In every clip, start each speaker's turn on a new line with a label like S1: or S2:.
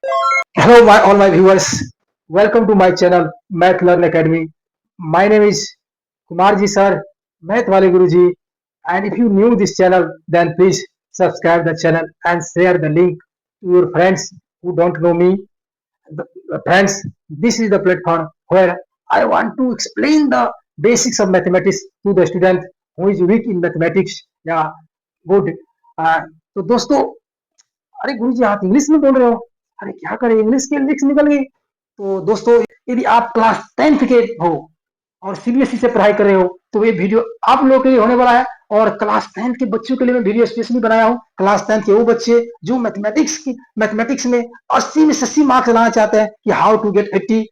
S1: Hello, all my viewers. Welcome to my channel, Math Learn Academy. My name is Kumarji sir, Math Wale Guruji. And if you new this channel, then please subscribe the channel and share the link to your friends who don't know me. Friends, this is the platform where I want to explain the basics of mathematics to the student who is weak in mathematics. Yeah, good. Uh, तो दोस्तों, अरे गुरु जी आप English में बोल रहे हो। अरे क्या करें, इंग्लिश की लिरिक्स निकल गई। तो दोस्तों, यदि आप क्लास 10th के हो और सीबीएसई से पढ़ाई कर रहे हो तो ये वीडियो आप लोगों के लिए होने वाला है। और क्लास 10th के बच्चों के लिए मैं वीडियो स्पेशली बनाया हूँ। क्लास 10th के वो बच्चे जो मैथमेटिक्स में 80 में 80 मार्क्स लाना चाहते हैं कि how to get 80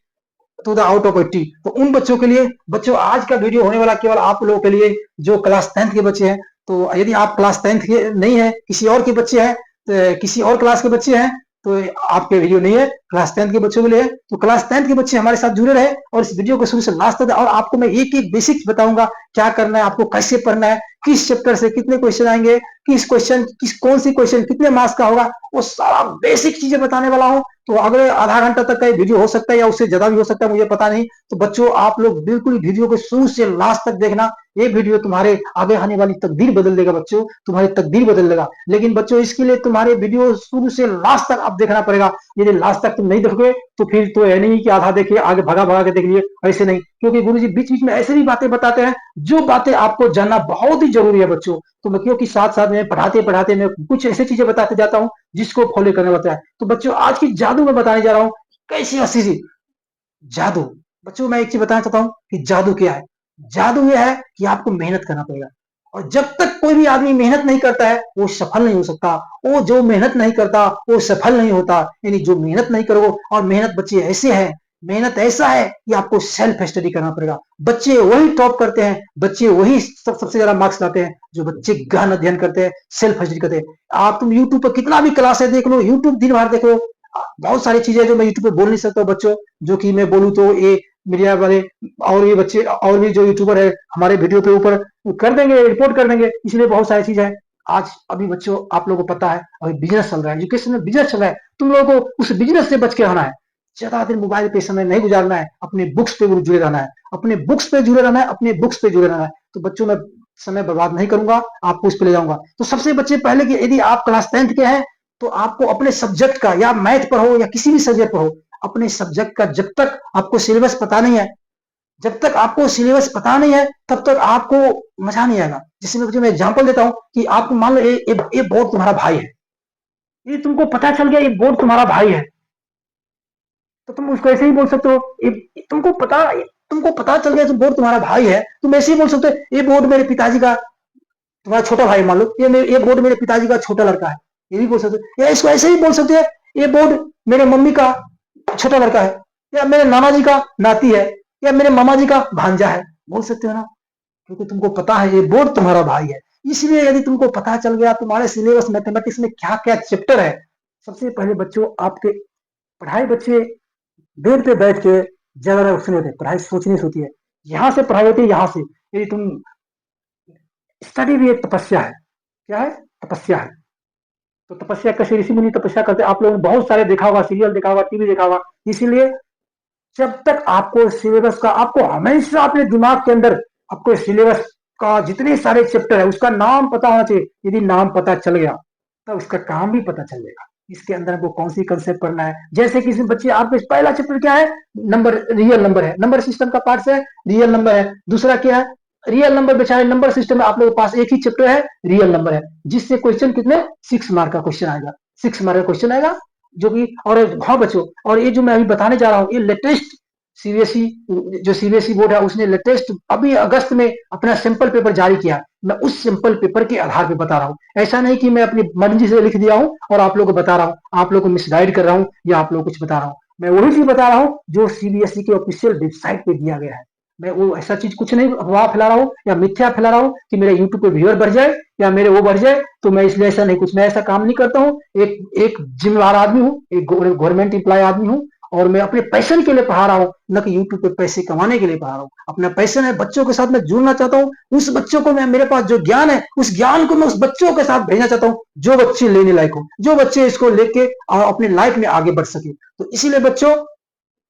S1: to the out of 80। तो उन बच्चों के लिए, बच्चों आज का वीडियो होने वाला केवल आप लोगों के लिए जो क्लास 10th के बच्चे हैं। तो यदि आप क्लास 10th के नहीं है, किसी और के बच्चे हैं, तो किसी और क्लास के बच्चे हैं, तो आपके वीडियो नहीं है, क्लास 10th के बच्चों के लिए। तो क्लास 10th के बच्चे हमारे साथ जुड़े रहे और इस वीडियो को शुरू से लास्ट तक, और आपको मैं एक एक बेसिक्स बताऊंगा क्या करना है, आपको कैसे पढ़ना है, किस चैप्टर से कितने क्वेश्चन आएंगे, कौन सी क्वेश्चन कितने मार्क्स का होगा, वो सारा बेसिक चीजें बताने वाला हूँ। तो अगले आधा घंटा तक का ये वीडियो हो सकता है या उससे ज्यादा भी हो सकता है, मुझे पता नहीं। तो बच्चों आप लोग बिल्कुल वीडियो को शुरू से लास्ट तक देखना। ये वीडियो तुम्हारे आगे आने वाली तकदीर बदल देगा बच्चों, तुम्हारी तकदीर बदल देगा। लेकिन बच्चों इसके लिए तुम्हारे वीडियो शुरू से लास्ट तक आप देखना पड़ेगा। यदि लास्ट तक तुम नहीं देखोगे तो फिर तो है नहीं कि आधा देखिए आगे भगा भगा के देख लिए, ऐसे नहीं। क्योंकि गुरुजी बीच बीच में ऐसे भी बातें बताते हैं जो बातें आपको जानना बहुत ही जरूरी है बच्चों। तो मैं क्योंकि साथ साथ में पढ़ाते पढ़ाते मैं कुछ ऐसी चीजें बताते जाता हूँ जिसको फॉलो करना पड़ता है। तो बच्चों आज की जादू में बताने जा रहा हूँ, कैसी हंसी जादू। बच्चों मैं एक चीज बताना चाहता हूँ कि जादू क्या है। जादू यह है कि आपको मेहनत करना पड़ेगा, और जब तक कोई भी आदमी मेहनत नहीं करता है वो सफल नहीं हो सकता। वो जो मेहनत नहीं करता वो सफल नहीं होता। यानी जो मेहनत नहीं करोगे, और मेहनत बच्चे ऐसे है, मेहनत ऐसा है कि आपको सेल्फ स्टडी करना पड़ेगा। बच्चे वही टॉप करते हैं, बच्चे वही सबसे ज्यादा मार्क्स लाते हैं जो बच्चे गहन अध्ययन करते हैं, सेल्फ स्टडी करते हैं। आप तुम यूट्यूब पर कितना भी क्लास है देख लो, यूट्यूब दिन भर देख लो, बहुत सारी चीजें जो मैं यूट्यूब पे बोल नहीं सकता बच्चों, जो कि मैं बोलूँ तो ये मीडिया वाले और ये बच्चे और भी जो यूट्यूबर है हमारे वीडियो के ऊपर कर देंगे, रिपोर्ट कर देंगे। इसलिए बहुत सारी चीज है। आज अभी बच्चों आप लोगों को पता है अभी बिजनेस चल रहा है, एजुकेशन में बिजनेस चल रहा है। तुम लोगों को उस बिजनेस से बच के रहना है। ज्यादा दिन मोबाइल पे समय नहीं गुजारना है, अपने बुक्स पे जुड़े रहना है, अपने बुक्स पे जुड़े रहना है, अपने बुक्स पे जुड़े रहना है। तो बच्चों मैं समय बर्बाद नहीं करूंगा, आपको उस पे ले जाऊंगा। तो सबसे बच्चे पहले कि यदि आप क्लास 10th के हैं तो आपको अपने सब्जेक्ट का, या मैथ पढ़ो या किसी भी सब्जेक्ट पढ़ो, अपने सब्जेक्ट का जब तक आपको सिलेबस पता नहीं है, जब तक आपको सिलेबस पता नहीं है तब तक आपको मजा नहीं आएगा। जैसे मैं एग्जांपल देता हूं कि आपको मान लो ये बोर्ड तुम्हारा भाई है, ये तुमको पता चल गया ये बोर्ड तुम्हारा भाई है, तो तुम उसको ऐसे ही बोल सकते हो। तुमको पता चल गया बोर्ड तुम्हारा भाई है, तुम ऐसे ही बोल सकते हो ये बोर्ड मेरे पिताजी का, तुम्हारा छोटा भाई मान लो, ये बोर्ड मेरे पिताजी का छोटा लड़का है, ये भी बोल सकते हो। या इसको ऐसे ही बोल सकते हैं ये बोर्ड मेरे मम्मी का छोटा लड़का है, या मेरे नाना जी का नाती है, या मेरे मामा जी का भांजा है, बोल सकते हो ना। क्योंकि तुमको पता है ये बोर्ड तुम्हारा भाई है। इसलिए यदि तुमको पता चल गया तुम्हारे सिलेबस मैथमेटिक्स में क्या क्या चैप्टर है, सबसे पहले बच्चों आपके पढ़ाई, बच्चे बेड पे बैठ के ज्यादा कुछ नहीं होते, पढ़ाई सोचनी होती है। यहाँ से पढ़ाई होती है, यहाँ से। यदि तुम स्टडी भी एक तपस्या है। क्या है? तपस्या है। तो तपस्या कैसे ऋषि मुनि तपस्या करते, आप लोगों ने बहुत सारे देखा होगा, सीरियल देखा होगा, टीवी देखा होगा। इसीलिए जब तक आपको सिलेबस का, आपको हमेशा अपने दिमाग के अंदर आपको सिलेबस का जितने सारे चैप्टर है उसका नाम पता होना चाहिए। यदि नाम पता चल गया तो उसका काम भी पता चल जाएगा, इसके अंदर आपको कौन सी कंसेप्ट पढ़ना है। जैसे किसी बच्चे, आपके पहला चैप्टर क्या है? नंबर, रियल नंबर है, नंबर सिस्टम का पार्ट है, रियल नंबर है। दूसरा क्या है? रियल नंबर, बेचारे नंबर सिस्टम में आप लोगों के पास एक ही चैप्टर है, रियल नंबर है, जिससे क्वेश्चन कितने 6 मार्क का क्वेश्चन आएगा, 6 मार्क का क्वेश्चन आएगा जो कि। और हाँ बच्चों, और ये जो मैं अभी बताने जा रहा हूँ ये लेटेस्ट सीबीएसई, जो सीबीएसई बोर्ड है उसने लेटेस्ट अभी अगस्त में अपना सैंपल पेपर जारी किया। मैं उस सैंपल पेपर के आधार पे बता रहा हूँ, ऐसा नहीं कि मैं अपनी मर्जी से लिख दिया हूँ और आप लोगों को बता रहा हूँ, आप लोगों को मिसगाइड कर रहा हूँ या आप लोगों को कुछ बता रहा हूँ। मैं वही चीज बता रहा हूँ जो सीबीएसई के ऑफिशियल वेबसाइट पे दिया गया है। मैं वो ऐसा चीज कुछ नहीं अफवाह फैला रहा हूँ या मिथ्या फैला रहा हूँ कि मेरे यूट्यूब पे व्यूअर बढ़ जाए या मेरे वो बढ़ जाए, तो मैं इसलिए ऐसा नहीं, कुछ मैं ऐसा काम नहीं करता हूँ। एक जिम्मेदार आदमी हूँ, एक गवर्नमेंट एम्प्लॉय आदमी हूँ, और मैं अपने पैशन के लिए पढ़ा रहा हूँ, न कि यूट्यूब पे पैसे कमाने के लिए पढ़ा रहा हूँ। अपना पैशन है, बच्चों के साथ मैं जुड़ना चाहता हूँ। उस बच्चों को मैं, मेरे पास जो ज्ञान है, उस ज्ञान को मैं उस बच्चों के साथ भेजना चाहता हूँ जो बच्चे लेने लायक हो, जो बच्चे इसको लेके अपने लाइफ में आगे बढ़ सके। तो इसीलिए बच्चों,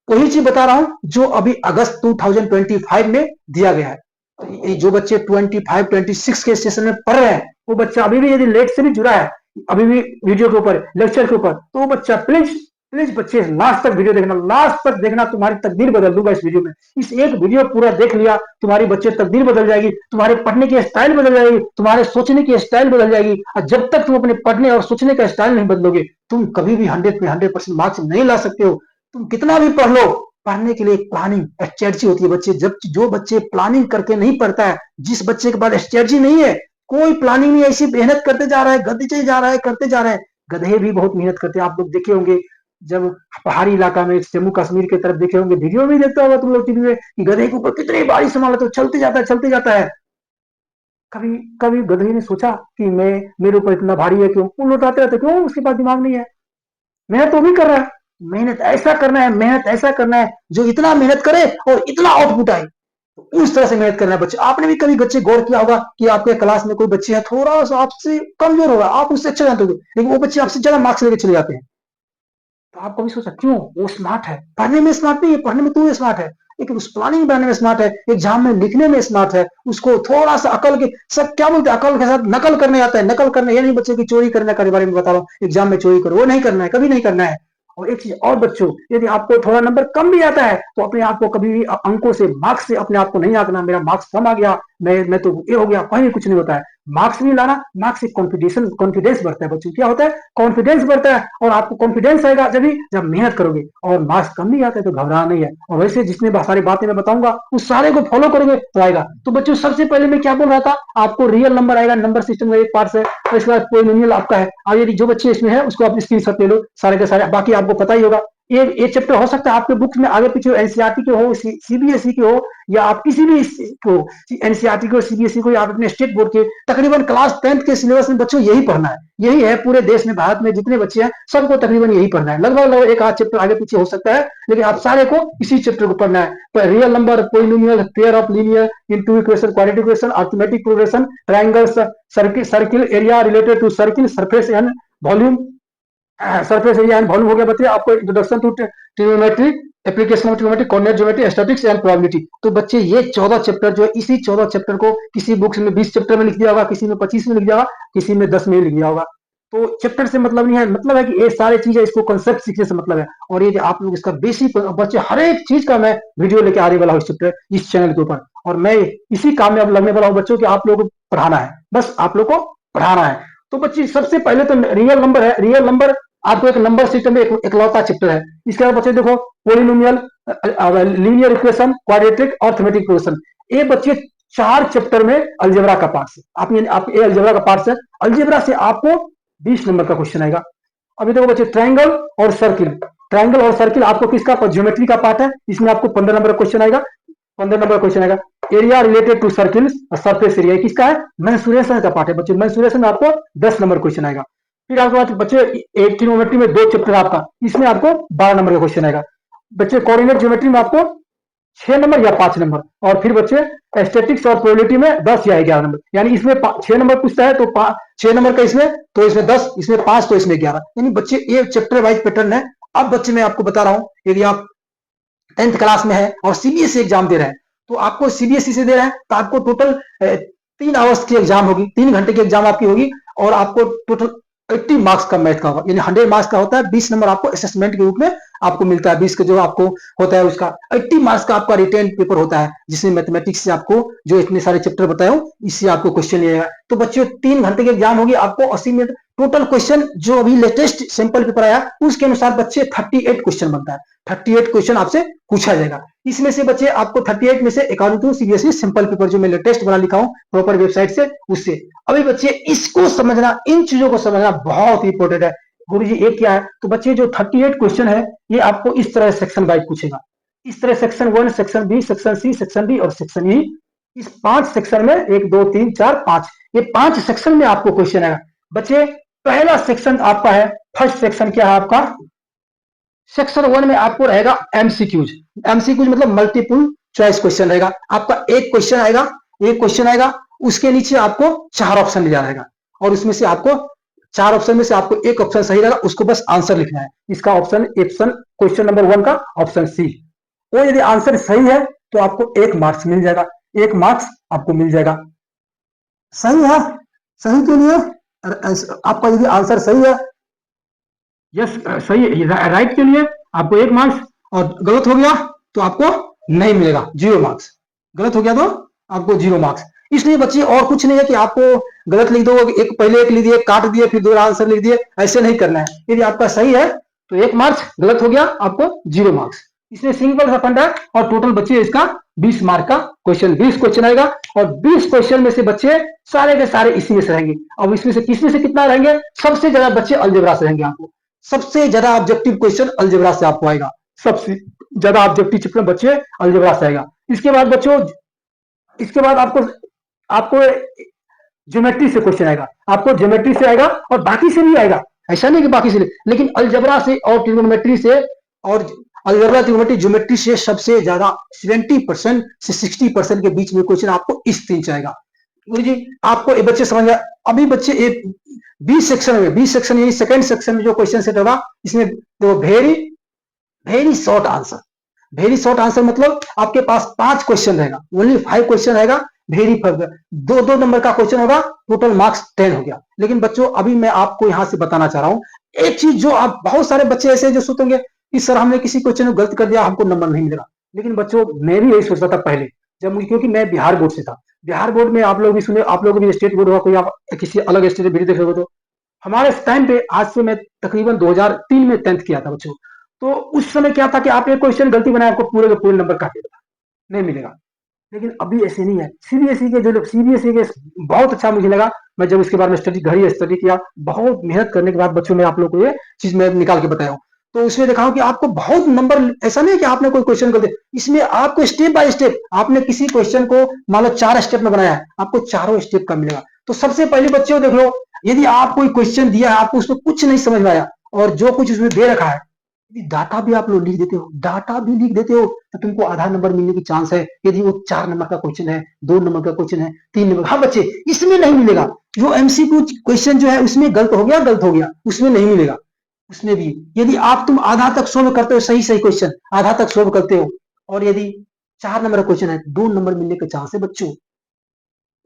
S1: वही चीज बता रहा हूं जो अभी अगस्त 2025 में दिया गया है। तो जो बच्चे 25-26 के सेशन में पढ़ रहे हैं, वो बच्चा अभी भी यदि लेट से भी जुड़ा है, अभी भी वीडियो के ऊपर, लेक्चर के ऊपर, तो वो बच्चा प्लीज प्लीज बच्चे लास्ट तक वीडियो देखना, लास्ट तक देखना। तुम्हारी तकदीर बदल दूंगा इस वीडियो में। इस एक वीडियो पूरा देख लिया, तुम्हारी बच्चे तकदीर बदल जाएगी, तुम्हारे पढ़ने की स्टाइल बदल जाएगी, तुम्हारे सोचने की स्टाइल बदल जाएगी। और जब तक तुम अपने पढ़ने और सोचने का स्टाइल नहीं बदलोगे, तुम कभी भी 100 में 100% मार्क्स नहीं ला सकते हो। तुम कितना भी पढ़ लो, पढ़ने के लिए एक प्लानिंग स्ट्रेटजी होती है। बच्चे जब, जो बच्चे प्लानिंग करके नहीं पढ़ता है, जिस बच्चे के पास स्ट्रेटजी नहीं है, कोई प्लानिंग नहीं, ऐसी मेहनत करते जा रहा है, गधे जा रहा है, करते जा रहे हैं। गधे भी बहुत मेहनत करते हैं, आप लोग देखे होंगे जब पहाड़ी इलाका में, जम्मू कश्मीर की तरफ देखे होंगे, वीडियो में देखता होगा तुम लोग टीवी में कि गधे के ऊपर कितनी भारी सामान तो चलते जाता है, चलते जाता है। कभी कभी गधे ने सोचा कि मैं, मेरे ऊपर इतना भारी है क्यों? वो लौटाते रहते, क्यों? उसके पास दिमाग नहीं है। मेहनत तो भी कर रहा है, मेहनत ऐसा करना है, मेहनत ऐसा करना है जो इतना मेहनत करे और इतना आउटपुट आए। उस तरह से मेहनत करना है बच्चे। आपने भी कभी बच्चे गौर किया होगा कि आपके क्लास में कोई बच्चे हैं थोड़ा सा आपसे कमजोर होगा, आप उससे अच्छा जानते हो, लेकिन वो बच्चे आपसे ज्यादा मार्क्स लेके चले जाते हैं। तो आप कभी सोचा क्यों? वो स्मार्ट है, पढ़ने में स्मार्ट नहीं है, पढ़ने में तो स्मार्ट है, लेकिन उस प्लानिंग बनाने में स्मार्ट है, एग्जाम में लिखने में स्मार्ट है। उसको थोड़ा सा अकल के, सब क्या बोलते हैं, अकल के साथ नकल करने आता है। नकल करने, ये नहीं बच्चे की चोरी करने के बारे में बता रहा हूँ, एग्जाम में चोरी करो, वो नहीं करना है, कभी नहीं करना है। और एक चीज और बच्चों, यदि आपको थोड़ा नंबर कम भी आता है, तो अपने आप को कभी भी अंकों से, मार्क्स से अपने आप को नहीं आंकना, मेरा मार्क्स कम आ गया, मैं तो ये हो गया, कहीं कुछ नहीं होता है। मार्क्स नहीं लाना, मार्क्स से कॉन्फिडेंस बढ़ता है बच्चों। क्या होता है? कॉन्फिडेंस बढ़ता है। और आपको कॉन्फिडेंस आएगा जब मेहनत करोगे। और मार्क्स कम नहीं आते तो घबराना नहीं है। और वैसे जितने सारी बातें मैं बताऊंगा उस सारे को फॉलो करोगे तो आएगा। तो बच्चों, सबसे पहले मैं क्या बोल रहा था, आपको रियल नंबर आएगा, नंबर सिस्टम का एक पार्ट है, और इसके बाद पोलिनोमियल आपका है। और यदि जो बच्चे इसमें है उसको आप स्क्रीनशॉट ले लो, सारे के सारे, बाकी आपको पता ही होगा। ये चैप्टर हो सकता है आपके बुक्स में आगे पीछे एनसीईआरटी के हो, सीबीएसई के हो, या आप किसी भी को, एनसीईआरटी को, सीबीएसई को, या आप अपने स्टेट बोर्ड के, तकरीबन क्लास 10th के सिलेबस में बच्चों यही पढ़ना है। यही है पूरे देश में, भारत में जितने बच्चे हैं सबको तकरीबन यही पढ़ना है। लगभग एक आध चैप्टर आगे पीछे हो सकता है, लेकिन आप सारे को इसी चैप्टर को पढ़ना है। Real number, polynomial, pair of linear, in two equation, quadratic equation, arithmetic progression, triangles, circle area related to circle, surface and volume, surface area and volume हो गया बच्चे। आपको introduction to trigonometry, application of trigonometry, coordinate geometry, statistics and probability. तो बच्चे ये 14 chapter जो है, इसी 14 चैप्टर को किसी बुक्स में 20 चैप्टर में लिख दिया होगा, किसी में 25 में लिख दिया होगा, किसी में 10 में लिख दिया होगा। तो चैप्टर से मतलब नहीं है, मतलब है कि ये सारी चीजें, इसको कंसेप्ट सीखने से मतलब है। और ये आप लोग इसका बेसिक बच्चे, हर एक चीज का मैं वीडियो लेके आने वाला हूँ इस चैप्टर, इस चैनल के ऊपर। और मैं इसी काम में अब लगने वाला हूँ बच्चों कि आप लोगों को पढ़ाना है, बस आप लोग को पढ़ाना है। तो बच्चे, सबसे पहले तो रियल नंबर है। रियल नंबर आपको एक नंबर सिस्टम में इकलौता चैप्टर है। इसके बाद बच्चे देखो, पोलिनोमियल, लीनियर इक्वेशन, क्वाड्रेटिक और थमेटिक इक्वेशन। ये बच्चे 4 चैप्टर में अलजेब्रा का पार्ट है। आप ये अलजेब्रा का पार्ट है। अलजेब्रा से आपको 20 नंबर का क्वेश्चन आएगा। अभी देखो बच्चे, ट्रायंगल और सर्किल, ट्रायंगल और सर्किल आपको किसका? ज्योमेट्री का पार्ट है। इसमें आपको 15 नंबर का क्वेश्चन आएगा, 15 नंबर का क्वेश्चन आएगा। Area related to circle, surface area किसका है? मेंसुरेशन का पार्ट है बच्चे। मेंसुरेशन में आपको 10 नंबर क्वेश्चन आएगा। फिर आपके पास बच्चे, एक ट्रिग्नोमेट्री में 2 चैप्टर आपका, इसमें आपको 12 नंबर का क्वेश्चन आएगा। बच्चे, कोऑर्डिनेट ज्योमेट्री में आपको 6 नंबर या 5 नंबर। और फिर बच्चे, स्टैटिस्टिक्स और प्रोबेबिलिटी में 10 या 11 नंबर। यानी इसमें 6 नंबर पूछता है तो 6 नंबर का इसमें, तो इसमें 10, इसमें 5, तो इसमें 11। यानी बच्चे ये चैप्टर वाइज पैटर्न है। अब बच्चे, मैं आपको बता रहा हूं, यदि आप 10th क्लास में है और सीबीएसई एग्जाम दे रहे हैं, तो आपको सीबीएसई से दे रहे हैं तो आपको टोटल 3 आवर्स की एग्जाम होगी, 3 घंटे की एग्जाम आपकी होगी। और आपको टोटल 80 मार्क्स का मैथ का होगा, यानी 100 मार्क्स का होता है। 20 नंबर आपको असेसमेंट के रूप में आपको मिलता है, 20 का जो आपको होता है उसका 80 मार्क्स का आपका रिटेन पेपर होता है, जिसमें मैथमेटिक्स से आपको जो इतने सारे चैप्टर बताए हो, इससे आपको क्वेश्चन लिएगा। तो बच्चों, 3 घंटे की एग्जाम होगी, आपको 80 मिनट टोटल क्वेश्चन, जो अभी लेटेस्ट सैंपल पेपर आया उसके अनुसार बच्चे 38 क्वेश्चन बनता है। 38 क्वेश्चन आपसे पूछा जाएगा। इसमें से बच्चे आपको 38 में से according to CBSE sample paper जो मैं लेटेस्ट बना लिखा हूं प्रॉपर वेबसाइट से, उससे। अभी बच्चे, इसको समझना, इन चीजों को समझना बहुत इंपॉर्टेंट है। गुरुजी ये क्या है? तो बच्चे, जो 38 क्वेश्चन है, ये आपको इस तरह सेक्शन वाइज पूछेगा। इस तरह section 1, section B, section C, section D और सेक्शन ई। इस 5 सेक्शन में 1 2 3 4 5, ये 5 सेक्शन में आपको क्वेश्चन आएगा। बच्चे, पहला सेक्शन आपका है, फर्स्ट सेक्शन क्या है आपका? सेक्शन 1 में आपको रहेगा एमसीक्यूज। एमसीक्यूज मतलब मल्टीपल चॉइस क्वेश्चन रहेगा। आपका एक क्वेश्चन आएगा, उसके नीचे आपको 4 ऑप्शन दिया रहेगा और उसमें से आपको 4 ऑप्शन में से आपको एक ऑप्शन सही रहेगा, उसको बस आंसर लिखना है। इसका ऑप्शन क्वेश्चन नंबर 1 का ऑप्शन सी। वो यदि आंसर सही है तो आपको 1 मार्क्स मिल जाएगा, 1 मार्क्स आपको मिल जाएगा। सही है, सही के लिए आपका यदि आंसर सही है, यस सही राइट के लिए आपको 1 मार्क्स, और गलत हो गया तो आपको नहीं मिलेगा, 0 मार्क्स। गलत हो गया तो आपको 0 मार्क्स। इसलिए बच्चे और कुछ नहीं है कि आपको गलत लिख दो, पहले एक लिख दिए, काट दिए, फिर दूसरा आंसर लिख दिए, ऐसे नहीं करना है। यदि आपका सही है तो 1 मार्क्स, गलत हो गया आपको 0 मार्क्स। इसलिए सिंपल सा फंडा है। और टोटल बच्चे इसका 20 मार्क का क्वेश्चन, 20 क्वेश्चन आएगा और 20 क्वेश्चन में से बच्चे सारे के सारे इसी में से रहेंगे। अब इसमें से किसमें से कितना रहेंगे? सबसे ज्यादा बच्चे अलजेब्रा से रहेंगे। आपको सबसे ज्यादा ऑब्जेक्टिव क्वेश्चन अलजेब्रा से आपको आएगा, सबसे ज्यादा ऑब्जेक्टिव चैप्टर बच्चे अलजेब्रा से आएगा। इसके बाद बच्चों, इसके बाद आपको ज्योमेट्री से क्वेश्चन आएगा, आपको ज्योमेट्री से आएगा और बाकी से भी आएगा, ऐसा नहीं कि बाकी से, लेकिन अलजेब्रा से और ट्रिग्नोमेट्री से, और अलजेब्रा ट्रिग्नोमेट्री ज्योमेट्री से सबसे ज्यादा 70% से 60% के बीच में क्वेश्चन आपको इस 3 से आएगा। गुरु जी आपको ये बच्चे समझ गया। अभी बच्चे एक 20 सेक्शन में, 20 सेक्शन यानी सेकंड सेक्शन में जो क्वेश्चन सेट होगा, इसमें तो very very short answer, very short answer मतलब आपके पास 5 क्वेश्चन रहेगा, ओनली 5 क्वेश्चन रहेगा, वेरी दो दो नंबर का क्वेश्चन होगा, टोटल मार्क्स 10 हो गया। लेकिन बच्चों अभी मैं आपको यहां से बताना चाह रहा हूं एक चीज, जो आप बहुत सारे बच्चे ऐसे जो सोचेंगे कि सर हमने किसी क्वेश्चन में गलत कर दिया, हमको नंबर नहीं मिलेगा। लेकिन बच्चों मैं भी यही सोचता था पहले, जब मुझे, क्योंकि मैं बिहार बोर्ड से था। बिहार बोर्ड में आप लोग भी सुने, आप लोग भी स्टेट बोर्ड होगा, कोई आप किसी अलग स्टेट में देखे हो तो, हमारे टाइम पे आज से मैं तकरीबन 2003 में 10th किया था बच्चों। तो उस समय क्या था कि आप एक क्वेश्चन गलती बनाए, आपको पूरे के पूरे नंबर काट देगा, नहीं मिलेगा। लेकिन अभी ऐसे नहीं है। सीबीएसई के जो सीबीएसई के बहुत अच्छा मुझे लगा, मैं जब इसके बारे में घर ही स्टडी किया, बहुत मेहनत करने के बाद बच्चों में आप लोग को ये चीज मैं निकाल के बताया हूँ। तो उसमें देखा हूं कि आपको बहुत नंबर, ऐसा नहीं कि आपने कोई क्वेश्चन कर दिया, इसमें आपको स्टेप बाय स्टेप, आपने किसी क्वेश्चन को मान लो 4 स्टेप में बनाया है, आपको चारों स्टेप का मिलेगा। तो सबसे पहले बच्चों देख लो, यदि आप कोई क्वेश्चन दिया है, आपको उसमें कुछ नहीं समझ में आया और जो कुछ उसमें दे रखा है, डाटा भी आप लोग लिख देते हो, डाटा भी लिख देते हो, तो तुमको आधा नंबर मिलने की चांस है। यदि वो 4 नंबर का क्वेश्चन है, 2 नंबर का क्वेश्चन है, 3 नंबर, हाँ बच्चे इसमें नहीं मिलेगा। जो एमसीक्यू क्वेश्चन जो है उसमें गलत हो गया, उसमें नहीं मिलेगा। उसमें भी यदि आप तुम आधा तक सोल्व करते हो, सही सही क्वेश्चन आधा तक सोल्व करते हो, और यदि 4 नंबर का क्वेश्चन है, 2 नंबर मिलने के चांस है बच्चों।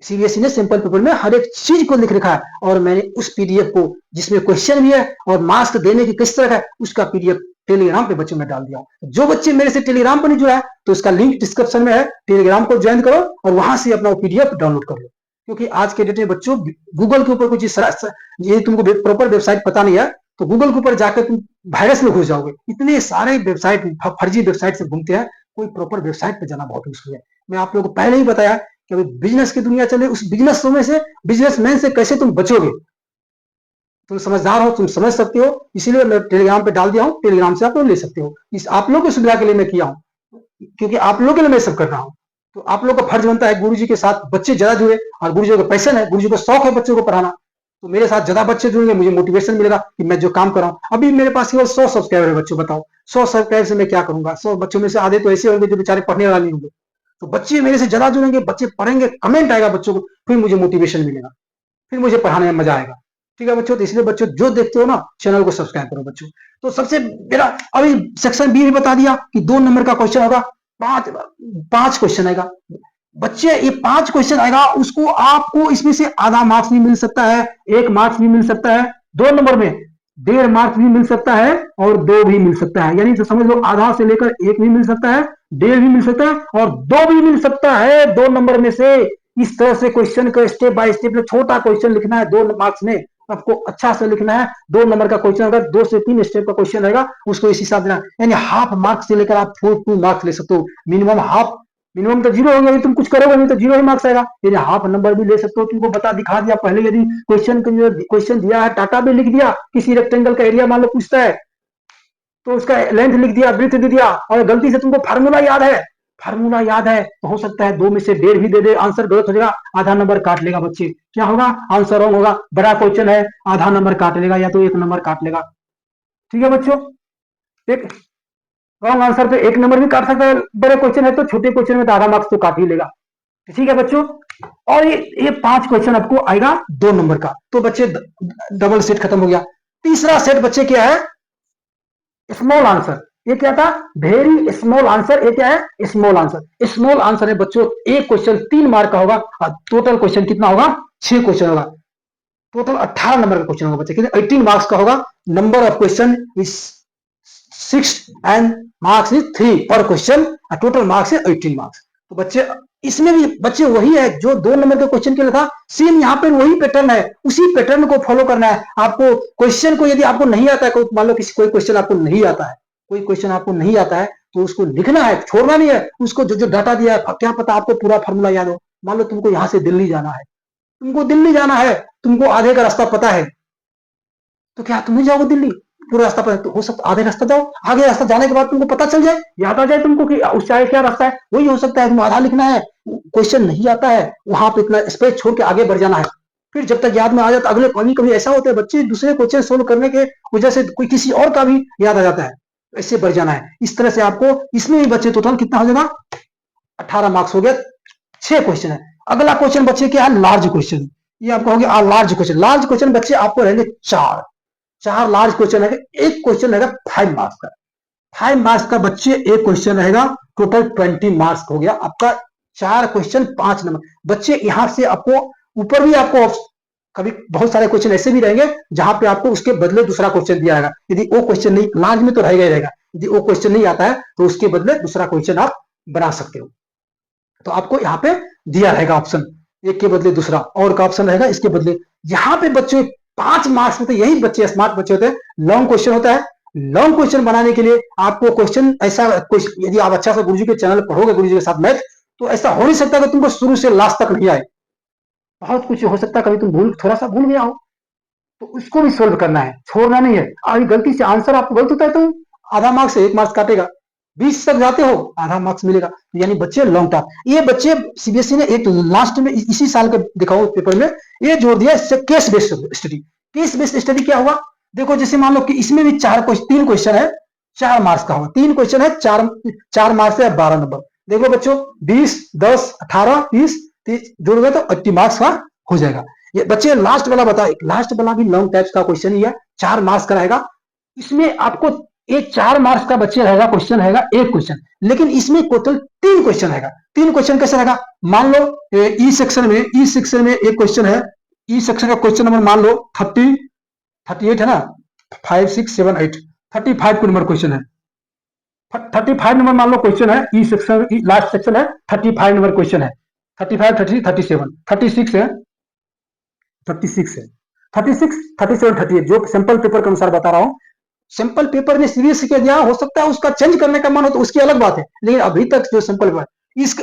S1: सीबीएसई ने सिंपल पेपर में हर एक चीज को लिख रखा है, और मैंने उस पीडीएफ को, जिसमें क्वेश्चन भी है और मार्क्स देने की किस तरह है, उसका पीडीएफ टेलीग्राम पे बच्चों में डाल दिया हूं। जो बच्चे मेरे से टेलीग्राम पर नहीं जुड़ा है, तो उसका लिंक डिस्क्रिप्शन में है, टेलीग्राम को ज्वाइन करो और वहां से अपना पीडीएफ डाउनलोड कर लो। क्योंकि आज के डेट में बच्चों गूगल के ऊपर कुछ ये तुमको प्रॉपर वेबसाइट पता नहीं है, तो गूगल के ऊपर जाकर तुम वायरस में घुस जाओगे। इतने सारे वेबसाइट फर्जी वेबसाइट से घूमते हैं, कोई प्रॉपर वेबसाइट पर जाना बहुत मुश्किल है। मैं आप लोगों को पहले ही बताया कि अभी बिजनेस की दुनिया चले, उस बिजनेस में से, बिजनेसमैन से कैसे तुम बचोगे। तुम समझदार हो, तुम समझ सकते हो, इसीलिए मैं टेलीग्राम पे डाल दिया हूँ, टेलीग्राम से आप लोग ले सकते हो। इस आप लोग की सुविधा के लिए मैं किया हूँ, क्योंकि आप लोगों के लिए मैं सब कर रहा हूँ। तो आप लोग का फर्ज बनता है गुरु जी के साथ बच्चे ज्यादा जुड़े, और गुरु जी का पैशन है, गुरु जी का शौक है बच्चों को पढ़ाना। तो मेरे साथ ज्यादा बच्चे जुड़ेंगे, मुझे मोटिवेशन मिलेगा कि मैं जो काम कर रहा हूँ। अभी मेरे पास केवल 100 सब्सक्राइबर है बच्चों, बताओ 100 सब्सक्राइबर से मैं क्या करूंगा। 100 बच्चों में से आधे तो ऐसे होंगे जो बेचारे पढ़ने वाले नहीं होंगे। तो बच्चे मेरे से ज्यादा जुड़ेंगे, बच्चे पढ़ेंगे, कमेंट आएगा बच्चों को, फिर मुझे मोटिवेशन मिलेगा, फिर मुझे पढ़ाने में मजा आएगा। ठीक है बच्चों, तो इसलिए बच्चों जो देखते हो ना, चैनल को सब्सक्राइब करो बच्चों। तो सबसे मेरा अभी सेक्शन बी भी बता दिया कि 2 नंबर का क्वेश्चन होगा, 5 क्वेश्चन आएगा बच्चे, ये 5 क्वेश्चन आएगा, उसको आपको इसमें से आधा मार्क्स भी मिल सकता है, 1 मार्क्स भी मिल सकता है, 2 नंबर में 1.5 मार्क्स भी मिल सकता है और 2 भी मिल सकता है। यानी तो समझ लो आधा से लेकर 1 भी मिल सकता है, 1.5 भी मिल सकता है और 2 भी मिल सकता है 2 नंबर में से। इस तरह से क्वेश्चन का स्टेप बाय स्टेप छोटा क्वेश्चन लिखना है 2 मार्क्स में, आपको अच्छा से लिखना है। 2 नंबर का क्वेश्चन, अगर 2 से 3 स्टेप का क्वेश्चन रहेगा, उसको इस हिसाब देना, यानी हाफ मार्क्स से लेकर आप 2 मार्क्स ले सकते हो। मिनिमम हाफ, मिनिमम तो 0 होगा, तुम कुछ करोगे नहीं तो 0 ही मार्क्स आएगा। यदि हाफ नंबर भी ले सकते हो, तुमको बता दिखा दिया पहले, यदि क्वेश्चन दिया है, टाटा भी लिख दिया, किसी रेक्टेंगल का एरिया मान लो पूछता है, तो उसका लेंथ लिख दिया, ब्रीथ दे दिया, और गलती से तुमको फार्मूला याद है तो हो सकता है 2 में से 1.5 भी दे दे, आंसर गलत हो जाएगा, आधा नंबर काट लेगा बच्चे। क्या होगा? आंसर रॉन्ग होगा। बड़ा क्वेश्चन है, आधा नंबर काट लेगा या तो 1 नंबर काट लेगा। ठीक है बच्चों, एक रॉन्ग आंसर पे 1 नंबर भी काट सकता है, बड़े क्वेश्चन है तो, छोटे क्वेश्चन में तो आधा मार्क्स तो काट ही लेगा। ठीक है बच्चों, और ये 5 क्वेश्चन आपको आएगा 2 नंबर का, तो बच्चे डबल सेट खत्म हो गया। तीसरा सेट बच्चे क्या है, स्मॉल आंसर। ये क्या था, वेरी स्मॉल आंसर। ये क्या है, स्मॉल आंसर। स्मॉल आंसर है बच्चों, एक क्वेश्चन 3 मार्क का होगा और टोटल क्वेश्चन कितना होगा, 6 क्वेश्चन होगा। टोटल 18 नंबर का क्वेश्चन होगा बच्चे, कितने, 18 मार्क्स का होगा। Number of question is 6 and marks is 3 पर क्वेश्चन, टोटल मार्क्स है 18 मार्क्स। तो बच्चे इसमें भी बच्चे वही है जो 2 नंबर के क्वेश्चन के लिए था, सेम यहाँ पर वही पैटर्न है, उसी पैटर्न को फॉलो करना है आपको। क्वेश्चन को यदि आपको नहीं आता है, कोई मान लो किसी कोई क्वेश्चन आपको नहीं आता है, कोई क्वेश्चन आपको नहीं आता है, तो उसको लिखना है, छोड़ना नहीं है। उसको जो जो डाटा दिया है, क्या पता आपको पूरा फॉर्मूला याद हो। मान लो तुमको यहाँ से दिल्ली जाना है, तुमको दिल्ली जाना है, तुमको आधे का रास्ता पता है, तो क्या तुम नहीं जाओगे दिल्ली, पूरा रास्ता पता है, तो हो सकता आधे रास्ता जाओ, आगे रास्ता जाने के बाद तुमको पता चल जाए, याद आ जाए तुमको कि उस चाहे क्या रास्ता है, वही हो सकता है। तुम आधा लिखना है, क्वेश्चन नहीं आता है, वहां पे इतना स्पेस छोड़ के आगे बढ़ जाना है। फिर जब तक याद में आ जाता, अगले कभी कभी ऐसा होता है बच्चे दूसरे क्वेश्चन सोल्व करने के वजह से कोई किसी और का भी याद आ जाता है, ऐसे बढ़ जाना है। इस तरह से आपको इसमें भी बच्चे टोटल कितना हो जाएगा, 18 मार्क्स हो गया, 6 क्वेश्चन है। अगला क्वेश्चन बच्चे क्या है, लार्ज क्वेश्चन। ये आपको हो गया लार्ज क्वेश्चन। लार्ज क्वेश्चन बच्चे आपको रहेंगे 4 लार्ज क्वेश्चन रहेगा। एक क्वेश्चन रहेगा 5 मार्क्स का, 5 मार्क्स का बच्चे एक क्वेश्चन रहेगा, टोटल 20 मार्क्स हो गया आपका। 4 क्वेश्चन 5 नंबर बच्चे। यहां से आपको ऊपर भी आपको कभी बहुत सारे क्वेश्चन ऐसे भी रहेंगे जहां पे आपको उसके बदले दूसरा क्वेश्चन दिया जाएगा। यदि वो क्वेश्चन नहीं, लार्ज में तो रहेगा ही रहेगा, यदि वो क्वेश्चन नहीं आता है तो उसके बदले दूसरा क्वेश्चन आप बना सकते हो। तो आपको यहाँ पे दिया रहेगा ऑप्शन, एक के बदले दूसरा और का ऑप्शन रहेगा इसके बदले। यहाँ पे बच्चे 5 मार्क्स में, तो यही बच्चे स्मार्ट बच्चे होते हैं। लॉन्ग क्वेश्चन होता है, लॉन्ग क्वेश्चन बनाने के लिए आपको क्वेश्चन ऐसा, यदि आप अच्छा सा गुरुजी के चैनल पढ़ोगे, गुरुजी के साथ मैथ, तो ऐसा हो नहीं सकता कि तुमको शुरू से लास्ट तक नहीं आए। बहुत कुछ हो सकता है, कभी तुम थोड़ा सा भूल गया हो, तो उसको भी सोल्व करना है, छोड़ना नहीं है। अभी गलती से आंसर आपको गलत होता है तो आधा मार्क्स से 1 मार्क्स काटेगा, 20 तक जाते हो आधा मार्क्स मिलेगा। यानी बच्चे लॉन्ग टर्म, ये बच्चे सीबीएसई ने एक लास्ट में इसी साल के दिखाओ पेपर में ये जोड़ दिया, इससे case based study. Case based study क्या हुआ, देखो जैसे मान लो कि इसमें भी 3 क्वेश्चन है, 4 मार्क्स का होगा। 3 क्वेश्चन है, 4 मार्क्स है, 12 नंबर। देखो बच्चों 20, 10, 18, 20, 30 जोड़ गए तो 80 मार्क्स का हो जाएगा। ये बच्चे लास्ट वाला बताए, लास्ट वाला भी लॉन्ग टाइप्स का क्वेश्चन ही है, 4 मार्क्स का रहेगा। इसमें आपको एक 4 मार्क्स का बच्चे रहेगा, क्वेश्चन रहेगा एक क्वेश्चन, लेकिन इसमें टोटल 3 क्वेश्चन रहेगा। 3 क्वेश्चन कैसे रहेगा, मान लो ई सेक्शन में एक क्वेश्चन है, ई सेक्शन का क्वेश्चन नंबर मान लो 38 है ना, 5, 6, 7, 8, 35 नंबर क्वेश्चन है। 35 नंबर मान लो क्वेश्चन है, ई सेक्शन लास्ट सेक्शन है, 35 नंबर क्वेश्चन है। 35, 30, 37, 36 है, 36 है, 36, 37, 38 जो सैंपल पेपर के अनुसार बता रहा हूं। सिंपल पेपर में सीबीएसई के दिया, हो सकता है उसका चेंज करने का मन हो तो उसकी अलग बात है, लेकिन अभी तक जो सिंपल पेपर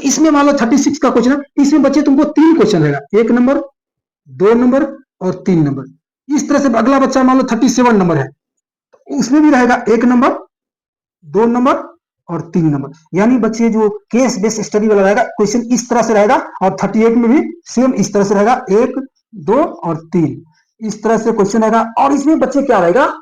S1: इसमें मान लो 36 का क्वेश्चन है, इसमें बच्चे तुमको 3 क्वेश्चन रहेगा, 1 नंबर, 2 नंबर और 3 नंबर। इस तरह से अगला बच्चा मान लो 37 नंबर है, उसमें भी रहेगा 1 नंबर, 2 नंबर और 3 नंबर। यानी बच्चे जो केस बेस्ड स्टडी वाला रहेगा क्वेश्चन इस तरह से रहेगा, और 38 में भी सेम इस तरह से रहेगा, 1, 2 और 3 इस तरह से क्वेश्चन रहेगा। और इसमें बच्चे क्या रहेगा,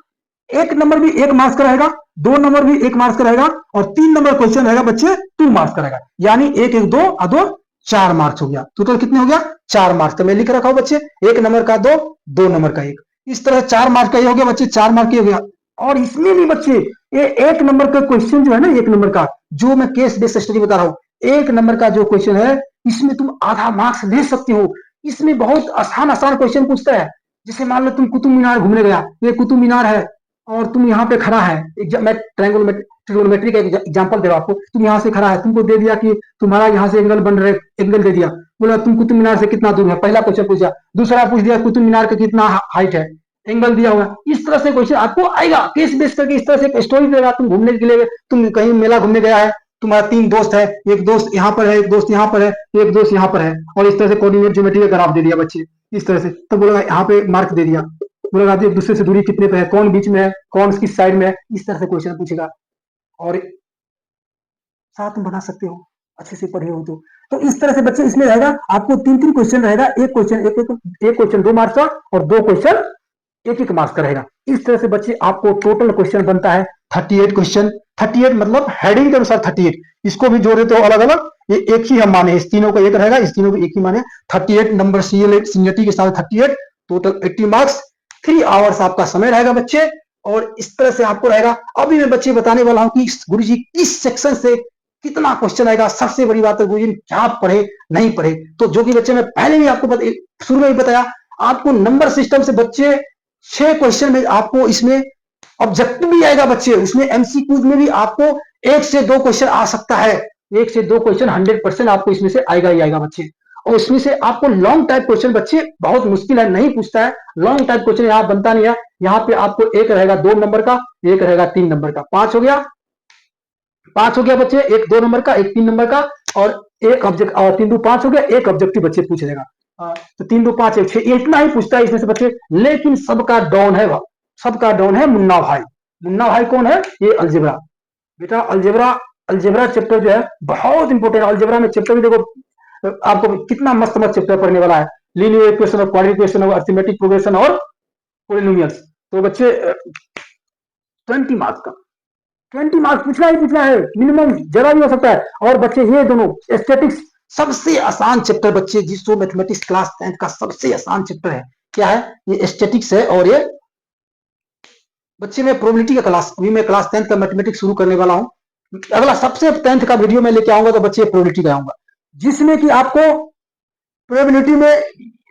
S1: 1 नंबर भी 1 मार्क्स का रहेगा, 2 नंबर भी 1 मार्क्स का रहेगा, और 3 नंबर क्वेश्चन रहेगा बच्चे 2 मार्क्स का रहेगा। यानी 1, 1, 2 और 2 4 मार्क्स हो गया। टोटल कितने हो गया, 4 मार्क्स। तो मैं लिख रखा हूं बच्चे 1 नंबर का 2, 2 नंबर का 1, इस तरह 4 मार्क्स का ही हो गया बच्चे, 4 मार्क हो गया। और इसमें भी बच्चे ये 1 नंबर का क्वेश्चन जो है ना, 1 नंबर का जो मैं केस बेस्ड स्टडी बता रहा हूं, 1 नंबर का जो क्वेश्चन है इसमें तुम आधा मार्क्स ले सकते हो। इसमें बहुत आसान आसान क्वेश्चन पूछता है। जैसे मान लो तुम कुतुब मीनार घूमने गया, ये कुतुब मीनार है और तुम यहाँ पे खड़ा है, मैं ट्रिगोनोमेट्री का एग्जांपल दे रहा हूं आपको। तुम यहाँ से खड़ा है, तुमको दे दिया कि तुम्हारा यहाँ से एंगल बन रहे, एंगल दे दिया, बोला तुम कुतुब मीनार से कितना दूर है, पहला क्वेश्चन पूछा। दूसरा पूछ दिया कुतुब मीनार का कितना हाइट है, एंगल दिया हुआ। इस तरह से क्वेश्चन आपको आएगा केस बेस करके। इस तरह से एक स्टोरी देगा, तुम घूमने के लिए, तुम कहीं मेला घूमने गया है, तुम्हारा 3 दोस्त है, एक दोस्त यहाँ पर है, एक दोस्त यहाँ पर है, एक दोस्त यहाँ पर है, और इस तरह से कोऑर्डिनेट ज्योमेट्री का ग्राफ दे दिया बच्चे इस तरह से। तो बोलेगा यहाँ पे मार्क दे दिया, बोलेगा एक दूसरे से दूरी कितने पे है, कौन बीच में है, कौन किस साइड में है, इस तरह से क्वेश्चन पूछेगा। और साथ में बना सकते हो, अच्छे से पढ़े हो तो इस तरह से बच्चे इसमें रहेगा। आपको 3 क्वेश्चन रहेगा, एक क्वेश्चन 2 मार्क्स का और 2 क्वेश्चन 1 मार्क्स का रहेगा। इस तरह से बच्चे आपको टोटल क्वेश्चन बनता है 38 क्वेश्चन, 38 मतलब हेडिंग के अनुसार 38, इसको भी जोड़े तो अलग अलग, ये एक ही हम माने, इस तीनों का एक रहेगा, इस तीनों को एक ही माने। 38 नंबर सीनियरिटी के साथ 38, टोटल 80 मार्क्स, 3 आवर्स आपका समय रहेगा बच्चे। और इस तरह से आपको रहेगा। अभी मैं बच्चे बताने वाला हूं कि गुरुजी किस सेक्शन से कितना क्वेश्चन आएगा। सबसे बड़ी बात है गुरुजी क्या पढ़े नहीं पढ़े, तो जो कि बच्चे मैं पहले भी आपको शुरू में ही बताया, आपको नंबर सिस्टम से बच्चे 6 क्वेश्चन में आपको इसमें ऑब्जेक्टिव भी आएगा बच्चे, उसमें एमसीक्यूज में भी आपको 1 से 2 क्वेश्चन आ सकता है, 1 से 2 क्वेश्चन 100% आपको इसमें से आएगा ही आएगा बच्चे। और इसमें से आपको लॉन्ग टाइप क्वेश्चन बच्चे बहुत मुश्किल है, नहीं पूछता है लॉन्ग टाइप क्वेश्चन, यहाँ बनता नहीं है। यहाँ पे आपको एक रहेगा 2 नंबर का, एक रहेगा 3 नंबर का, 5 हो गया, 5 हो गया बच्चे, एक 2 नंबर का, एक 3 नंबर का, और एक ऑब्जेक्ट, और 3 2 5 हो गया, एक ऑब्जेक्टिव बच्चे पूछ लेगा। तो 3 2 5 1 6, इतना ही पूछता है इसमें से बच्चे। लेकिन सबका डाउन है, सबका डाउन है मुन्ना भाई। मुन्ना भाई कौन है? ये अलजेब्रा बेटा, अलजेब्रा, अलजेब्रा चैप्टर जो है बहुत इंपॉर्टेंट। अलजेब्रा में चैप्टर भी देखो आपको कितना मस्त मस्त चैप्टर पढ़ने वाला है, लीनियर इक्वेशन और क्वाड्रेटिक इक्वेशन और अरिथमेटिक प्रोग्रेशन और पॉलिनोमियल्स। तो बच्चे 20 मार्क्स का, 20 मार्क्स पूछना ही पूछना है, मिनिमम जरा भी हो सकता है। और बच्चे ये दोनों एस्थेटिक्स सबसे आसान चैप्टर बच्चे, जिसको मैथमेटिक्स क्लास 10 का सबसे आसान चैप्टर है, क्या है? ये एस्थेटिक्स है। और ये बच्चे में प्रोबेबिलिटी का क्लास, अभी मैं क्लास 10 का मैथमेटिक्स शुरू करने वाला हूं। अगला सबसे 10th का वीडियो मैं लेके आऊंगा तो बच्चे प्रोबेबिलिटी का आऊंगा, जिसमें कि आपको प्रोबेबिलिटी में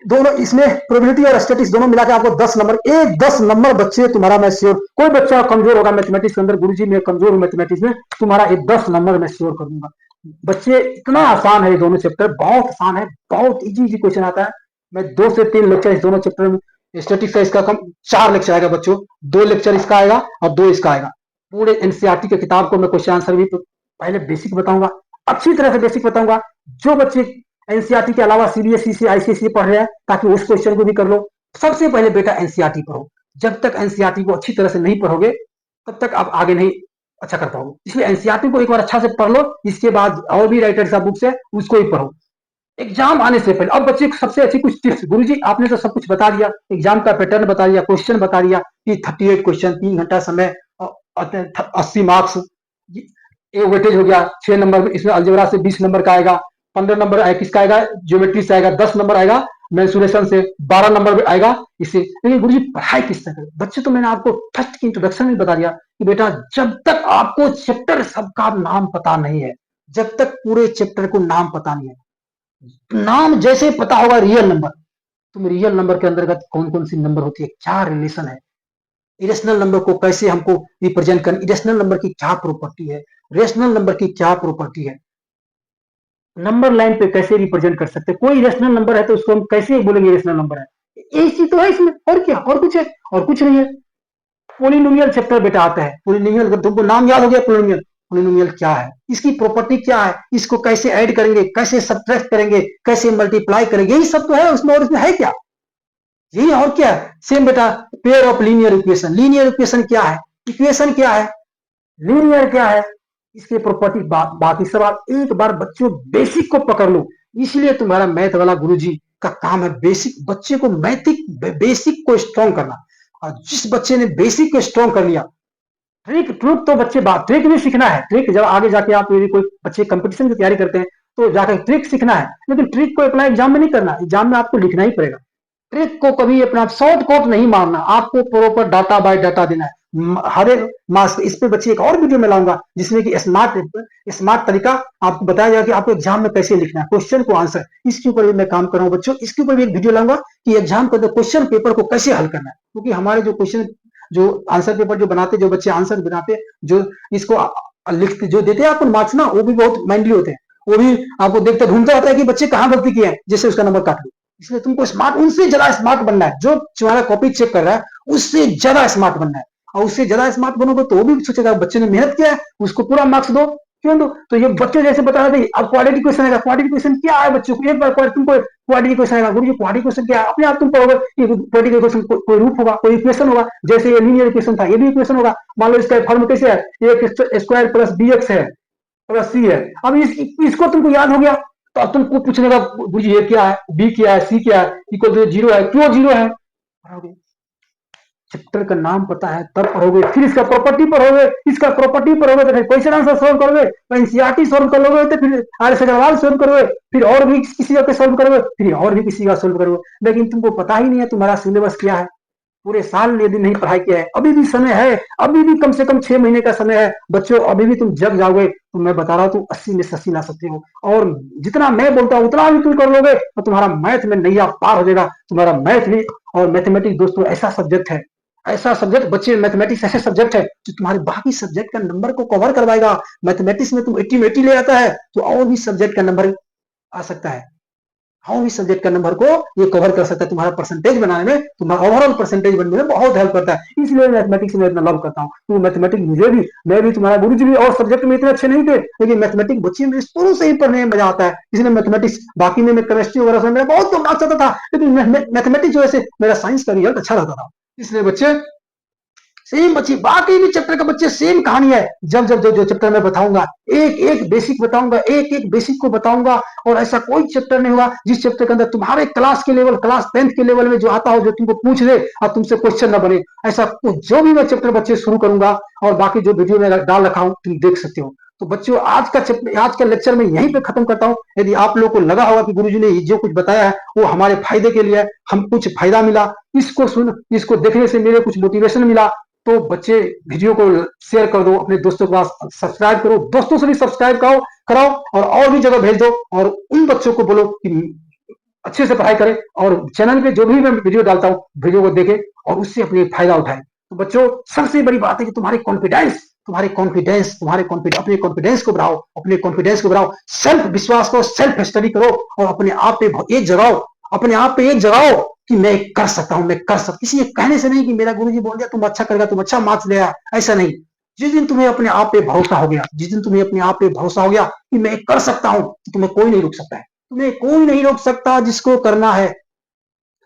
S1: दोनों, इसमें प्रोबेबिलिटी और स्टैटिस्टिक्स दोनों मिलाकर आपको 10 नंबर, एक 10 नंबर बच्चे तुम्हारा मैं श्योर। कोई बच्चा कमजोर होगा मैथमेटिक्स के अंदर, गुरुजी मैं कमजोर हूं मैथमेटिक्स में, तुम्हारा एक 10 नंबर मैं श्योर करूंगा बच्चे। इतना आसान है ये दोनों चैप्टर, बहुत आसान है, बहुत इजी क्वेश्चन आता है। मैं 2 से 3 लेक्चर इस दोनों चैप्टर में, स्टैटिस्टिक्स का इसका कम 4 लेक्चर आएगा बच्चों, 2 लेक्चर इसका आएगा और 2 इसका आएगा। पूरे एनसीईआरटी के किताब को मैं क्वेश्चन आंसर भी पहले बेसिक बताऊंगा, अच्छी तरह से बेसिक बताऊंगा। जो बच्चे एनसीईआरटी के अलावा सीबीएसई से आईसीएसई पढ़ रहे हैं, ताकि उस क्वेश्चन को भी कर लो। सबसे पहले बेटा एनसीईआरटी पढ़ो, जब तक एनसीईआरटी को अच्छी तरह से नहीं पढ़ोगे तब तक आप आगे नहीं अच्छा कर पाओगे। इसलिए एनसीईआरटी को एक बार अच्छा से पढ़ लो, इसके बाद और भी राइटर्स ऑफ बुक्स है उसको ही पढ़ो एग्जाम आने से पहले। अब बच्चे सबसे अच्छी कुछ टिप्स, गुरुजी आपने तो सब कुछ बता दिया, एग्जाम का पैटर्न बता दिया, क्वेश्चन बता दिया कि 38 क्वेश्चन, 3 घंटा समय, 80 मार्क्स, ये वेटेज हो गया 6 नंबर में। इसमें अलजेब्रा से 20 नंबर का आएगा, 15 नंबर किसका आएगा? ज्योमेट्री से आएगा, 10 नंबर आएगा मेंसुरेशन से, 12 नंबर आएगा इससे। लेकिन गुरुजी पढ़ाई किस तरह करें बच्चे? तो मैंने आपको फर्स्ट की इंट्रोडक्शन में बता दिया कि बेटा जब तक आपको चैप्टर सबका नाम पता नहीं है, जब तक पूरे चैप्टर को नाम पता नहीं है, नाम जैसे पता होगा रियल नंबर, तुम रियल नंबर के अंतर्गत कौन कौन सी नंबर होती है, क्या रिलेशन है, इरेशनल नंबर को कैसे हमको रिप्रेजेंट करना, इरेशनल नंबर की क्या प्रॉपर्टी है, रेशनल नंबर की क्या प्रॉपर्टी है, नंबर लाइन पे कैसे रिप्रेजेंट कर सकते हैं, कोई रेशनल नंबर है तो उसको हम कैसे बोलेंगे रेशनल नंबर है। यही चीज तो है इसमें, और क्या, और कुछ है? और कुछ नहीं है। पोलिनोमियल चैप्टर बेटा आता है, पोलिनोमियल अगर तुमको नाम याद हो गया, पोलिनोमियल, पोलिनोमियल क्या है, इसकी प्रॉपर्टी क्या है, इसको कैसे ऐड करेंगे, कैसे सब्ट्रैक्ट करेंगे, कैसे मल्टीप्लाई करेंगे, यही सब तो है उसमें। और इसमें है क्या? यही और क्या है? सेम बेटा pair of linear equation, linear equation क्या है, इक्वेशन क्या है, लीनियर क्या है, इसके प्रॉपर्टी बाकी सब आप एक बार बच्चों बेसिक को पकड़ लो। इसलिए तुम्हारा मैथ वाला गुरुजी का काम है बेसिक, बच्चे को मैथिक बेसिक को स्ट्रॉन्ग करना। और जिस बच्चे ने बेसिक को स्ट्रॉन्ग कर लिया, ट्रिक ट्रिक तो बच्चे बात, ट्रिक भी सीखना है। ट्रिक जब आगे जाके आप यदि कोई बच्चे कंपटीशन की तैयारी करते हैं तो जाकर ट्रिक सीखना है, लेकिन ट्रिक को अपना एग्जाम में नहीं करना, एग्जाम में आपको लिखना ही पड़ेगा। ट्रिक को कभी अपना शॉर्ट कोट नहीं मारना, आपको प्रॉपर डाटा बाय डाटा देना है हर एक मार्क्स। इस पे बच्चे एक और वीडियो में लाऊंगा जिसमें कि स्मार्ट स्मार्ट तरीका आपको बताया जाएगा कि आपको एग्जाम में कैसे लिखना है, क्वेश्चन को आंसर। इसके ऊपर भी मैं काम कर रहा हूँ बच्चों, इसके ऊपर भी एक वीडियो लाऊंगा कि एग्जाम के अंदर क्वेश्चन पेपर को कैसे हल करना है। क्योंकि हमारे जो क्वेश्चन, जो आंसर पेपर जो बनाते, जो बच्चे आंसर बनाते, जो इसको लिखते, जो देते हैं आपको मार्क्स ना, वो भी बहुत माइंडली होते हैं। वो भी आपको देखते ढूंढता रहता है कि बच्चे कहाँ गलती किए हैं, जैसे उसका नंबर काट लो। इसलिए तुमको स्मार्ट, उनसे ज्यादा स्मार्ट बनना है। जो तुम्हारा कॉपी चेक कर रहा है उससे ज्यादा स्मार्ट बनना है, और उससे ज्यादा स्मार्ट बनोगे तो वो भी सोचेगा बच्चे ने मेहनत किया है, उसको पूरा मार्क्स दो। क्यों दो? तो ये बच्चे जैसे बता रहे थे, अब क्वाड्रेटिक क्वेश्चन आएगा, क्वाड्रेटिक क्वेश्चन क्या है बच्चों को, एक बार तुमको क्वाड्रेटिक क्वेश्चन आएगा, गुरुजी क्वाड्रेटिक क्वेश्चन क्या है, अपने आप तुम पढ़ोगे कि क्वाड्रेटिक क्वेश्चन कोई रूप होगा, कोई इक्वेशन होगा। जैसे ये लीनियर इक्वेशन था, ये भी इक्वेशन होगा। मान लो इसका फॉर्म कैसे है, ए स्क्वायर प्लस बी एक्स है प्लस सी है। अब इसको तुमको याद हो गया तो अब तुमको पूछने का, गुरुजी ये क्या है, बी क्या है, सी क्या है, इक्वल टू जीरो है, क्यों जीरो है, चैप्टर का नाम पता है तब पढ़ोगे, फिर इसका प्रॉपर्टी पढ़ोगे, इसका प्रॉपर्टी पढ़ोगे तो फिर क्वेश्चन आंसर सॉल्व करोगे, तो एनसीईआरटी सॉल्व कर लोगे, तो फिर आर.एस. अग्रवाल सॉल्व करोगे, फिर और भी किसी का सॉल्व करोगे, फिर और भी किसी का सॉल्व करोगे। लेकिन तुमको पता ही नहीं है तुम्हारा सिलेबस क्या है, पूरे साल यदि नहीं पढ़ाई किया है, अभी भी समय है, अभी भी कम से कम 6 महीने का समय है बच्चों, अभी भी तुम जग जाओगे तो मैं बता रहा हूँ तुम 80 में से 80 ला सकते हो। और जितना मैं बोलता हूँ उतना भी तुम कर लोगे तो तुम्हारा मैथ में नैया पार हो जाएगा। तुम्हारा मैथ भी और मैथमेटिक्स दोस्तों ऐसा सब्जेक्ट है, ऐसा सब्जेक्ट बच्चे, मैथमेटिक्स ऐसे सब्जेक्ट है जो तुम्हारे बाकी सब्जेक्ट का नंबर को कवर करवाएगा। मैथमेटिक्स में तुम 80 में 80 ले आता है तो और भी सब्जेक्ट का नंबर आ सकता है, हाँ इस सब्जेक्ट का नंबर को ये कवर कर सकता है। तुम्हारा परसेंटेज बनाने में, तुम्हारा ओवरऑल परसेंटेज बनने में बहुत हेल्प करता है। इसलिए मैथमेटिक्स में इतना लव करता हूँ। तो मैथमेटिक्स मुझे भी, मैं भी, तुम्हारा गुरु जी भी और सब्जेक्ट में इतने अच्छे नहीं थे, लेकिन मैथमेटिक्स बच्चे में शुरू से ही पढ़ने में मजा आता है। इसलिए मैथमेटिक्स, बाकी में मैं केमिस्ट्री वगैरह में मेरा बहुत कम मार्क्स आता था, लेकिन मैथमेटिक्स जो है मेरा साइंस का रिजल्ट अच्छा रहता था। इसलिए बच्चे सेम बच्चे, बाकी भी चैप्टर का बच्चे सेम कहानी है। जब जब जो चैप्टर मैं बताऊंगा, एक एक बेसिक बताऊंगा, एक एक बेसिक को बताऊंगा, और ऐसा कोई चैप्टर नहीं होगा जिस चैप्टर के अंदर तुम्हारे क्लास के लेवल, क्लास 10th के लेवल में जो आता हो, जो तुमको पूछ ले और तुमसे क्वेश्चन ना बने। ऐसा जो भी मैं चैप्टर बच्चे शुरू करूंगा, और बाकी जो वीडियो में डाल रखा हूं तुम देख सकते हो। तो बच्चों आज का लेक्चर मैं यहीं पे खत्म करता हूं। यदि आप लोगों को लगा होगा कि गुरुजी ने जो कुछ बताया है वो हमारे फायदे के लिए है, हम कुछ फायदा मिला, इसको देखने से मेरे कुछ मोटिवेशन मिला, तो बच्चे वीडियो को शेयर कर दो, अपने दोस्तों के पास सब्सक्राइब करो, दोस्तों से भी सब्सक्राइब कराओ और भी जगह भेज दो, और उन बच्चों को बोलो कि अच्छे से पढ़ाई करें, और चैनल पे जो भी मैं वीडियो डालता हूँ वीडियो को देखें और उससे अपने फायदा उठाएं। तो बच्चों सबसे बड़ी बात है कि तुम्हारे कॉन्फिडेंस, अपने कॉन्फिडेंस को बढ़ाओ, सेल्फ विश्वास को, सेल्फ स्टडी करो, और अपने आप पे एक जगाओ कि मैं कर सकता हूं, किसी के कहने से नहीं कि मेरा गुरुजी बोल दिया तुम अच्छा करेगा, तुम अच्छा मार्क्स ले आया, ऐसा नहीं। जिस दिन तुम्हें अपने आप पे भरोसा हो गया, कि मैं कर सकता हूं, तो तुम्हें कोई नहीं रोक सकता है, तुम्हें कोई नहीं रोक सकता जिसको करना है।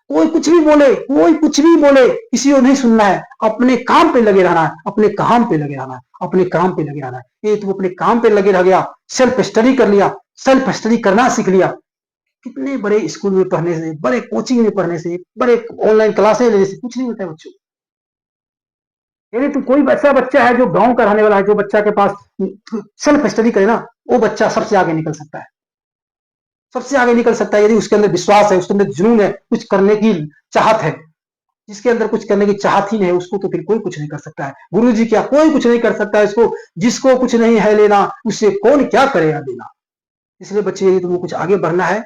S1: कोई कुछ भी बोले, किसी को नहीं सुनना है, अपने काम पे लगे रहना है, ये तुम अपने काम पे लगे रह गया, सेल्फ स्टडी कर लिया, सेल्फ स्टडी करना सीख लिया। कितने बड़े स्कूल में पढ़ने से, बड़े कोचिंग में पढ़ने से, बड़े ऑनलाइन क्लासेस लेने से कुछ नहीं होता है बच्चों। यदि तो कोई ऐसा बच्चा है जो गांव का रहने वाला है, जो बच्चा के पास सेल्फ स्टडी करे ना, वो बच्चा सबसे आगे निकल सकता है, यदि उसके अंदर विश्वास है, उसके अंदर जुनून है, कुछ करने की चाहत है। जिसके अंदर कुछ करने की चाहत ही नहीं है, उसको तो फिर कोई कुछ नहीं कर सकता है। गुरु जी क्या, कोई कुछ नहीं कर सकता है इसको। जिसको कुछ नहीं है लेना, उससे कौन क्या करेगा देना। इसलिए बच्चे यदि तुमको कुछ आगे बढ़ना है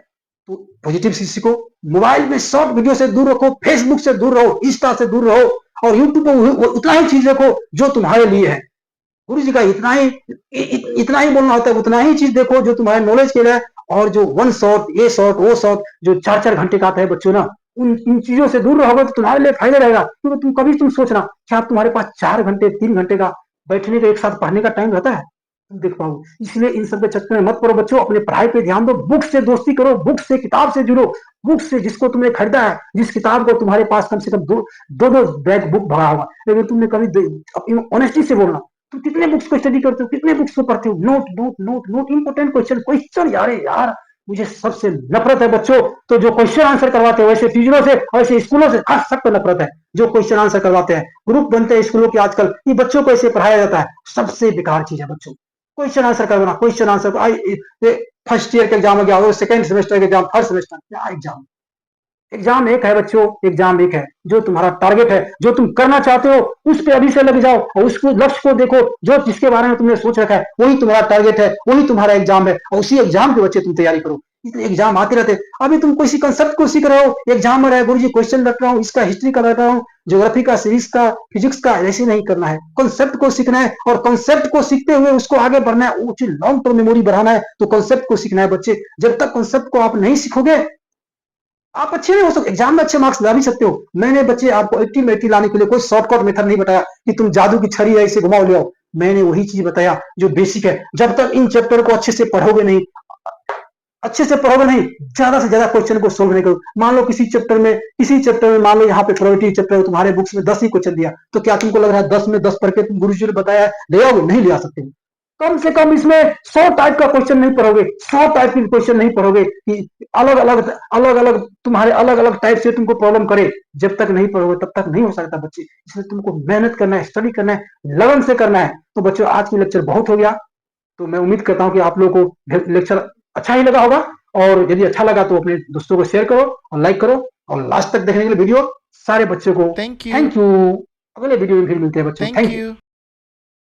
S1: तो पॉजिटिव सीखो, मोबाइल में शॉर्ट वीडियो से दूर रखो, फेसबुक से दूर रहो, इंस्टा से दूर रहो, और यूट्यूब पर उतना ही चीज देखो जो तुम्हारे लिए है। गुरु जी का इतना ही बोलना होता है, उतना ही चीज देखो जो तुम्हारे नॉलेज के लिए है। और जो वन शॉट, ये शॉट, वो शॉट, जो 4-4 घंटे का आता है बच्चों ना, इन चीजों से दूर रहोगे तो तुम्हारे लिए फायदा रहेगा। क्योंकि तुम सोचना क्या तुम्हारे पास 4 घंटे 3 घंटे का बैठने का, एक साथ पढ़ने का टाइम रहता है, तुम देख पाओ। इसलिए इन सब के चक्कर में मत पड़ो बच्चों, अपने पढ़ाई पे ध्यान दो, बुक से दोस्ती करो, बुक से, किताब से जुड़ो, बुक से जिसको तुमने खरीदा है, जिस किताब को तुम्हारे पास कम से कम दो बैग बुक भरा होगा, लेकिन तुमने कभी ऑनेस्टी से बोलना, तुम कितने बुक्स को स्टडी करते हो, कितने बुक्स को पढ़ते हो, नोट इंपोर्टेंट क्वेश्चन यार मुझे सबसे नफरत है बच्चों। तो जो क्वेश्चन आंसर करवाते हैं वैसे टीचरों से, वैसे स्कूलों से खास सख्त नफरत है। जो क्वेश्चन आंसर करवाते हैं, ग्रुप बनते हैं स्कूलों के आजकल, ये बच्चों को ऐसे पढ़ाया जाता है, सबसे बेकार चीज है बच्चों। क्वेश्चन आंसर करवाना, क्वेश्चन आंसर फर्स्ट ईयर के एग्जाम हो गया, सेकंड सेमेस्टर के एग्जाम, थर्ड सेमेस्टर, क्या एग्जाम, एग्जाम एक है बच्चों, एग्जाम एक है। जो तुम्हारा टारगेट है, जो तुम करना चाहते हो, उस पे अभी से लग जाओ, और उसको लक्ष्य को देखो, जो जिसके बारे में तुमने सोच रखा है वही तुम्हारा टारगेट है, वही तुम्हारा एग्जाम है, और उसी एग्जाम के बच्चे तुम तैयारी करो। इसलिए एग्जाम आते रहते, अभी तुम किसी कंसेप्ट को सीख रहे हो, एग्जाम में रहे गुरु जी क्वेश्चन रख रहा हूँ, इसका हिस्ट्री का रख रहा हूँ, ज्योग्राफी का, सिविक्स का, फिजिक्स का, ऐसे नहीं करना है। कॉन्सेप्ट को सीखना है, और कॉन्सेप्ट को सीखते हुए उसको आगे बढ़ना है, वो लॉन्ग टर्म मेमोरी बढ़ाना है। तो कॉन्सेप्ट को सीखना है बच्चे। जब तक कॉन्सेप्ट को आप नहीं सीखोगे, आप अच्छे नहीं हो सकते, एग्जाम में अच्छे मार्क्स ला भी सकते हो। मैंने बच्चे आपको 80 में 80 लाने के लिए कोई शॉर्टकट मेथड नहीं बताया कि तुम जादू की छड़ी है इसे घुमाओ ले आओ। मैंने वही चीज बताया जो बेसिक है। जब तक इन चैप्टर को अच्छे से पढ़ोगे नहीं, ज्यादा से ज्यादा क्वेश्चन को सोल्व नहीं करो। मान लो किसी चैप्टर में मान लो यहाँ पे प्रोबेबिलिटी चैप्टर है, तुम्हारे बुक्स में 10 ही क्वेश्चन दिया, तो क्या तुमको लग रहा है 10 में 10 पढ़ के तुम गुरु जी ने बताया ले आओगे? नहीं ले आ सकते। कम से कम इसमें 100 टाइप का क्वेश्चन नहीं पढ़ोगे, 100 टाइप के क्वेश्चन नहीं पढ़ोगे कि अलग अलग तुम्हारे अलग अलग टाइप से तुमको प्रॉब्लम करे। जब तक नहीं पढ़ोगे तब तक नहीं हो सकता बच्चे, इसलिए तुमको मेहनत करना है, स्टडी करना है, लगन से करना है। तो बच्चों आज की लेक्चर बहुत हो गया, तो मैं उम्मीद करता हूँ कि आप लोगों को लेक्चर अच्छा ही लगा होगा, और यदि अच्छा लगा तो अपने दोस्तों को शेयर करो और लाइक करो, और लास्ट तक देखने के लिए वीडियो सारे बच्चों को
S2: Thank you.
S1: Thank you. अगले वीडियो में फिर मिलते हैं बच्चों,
S2: Thank
S1: थैंक यू।
S2: you.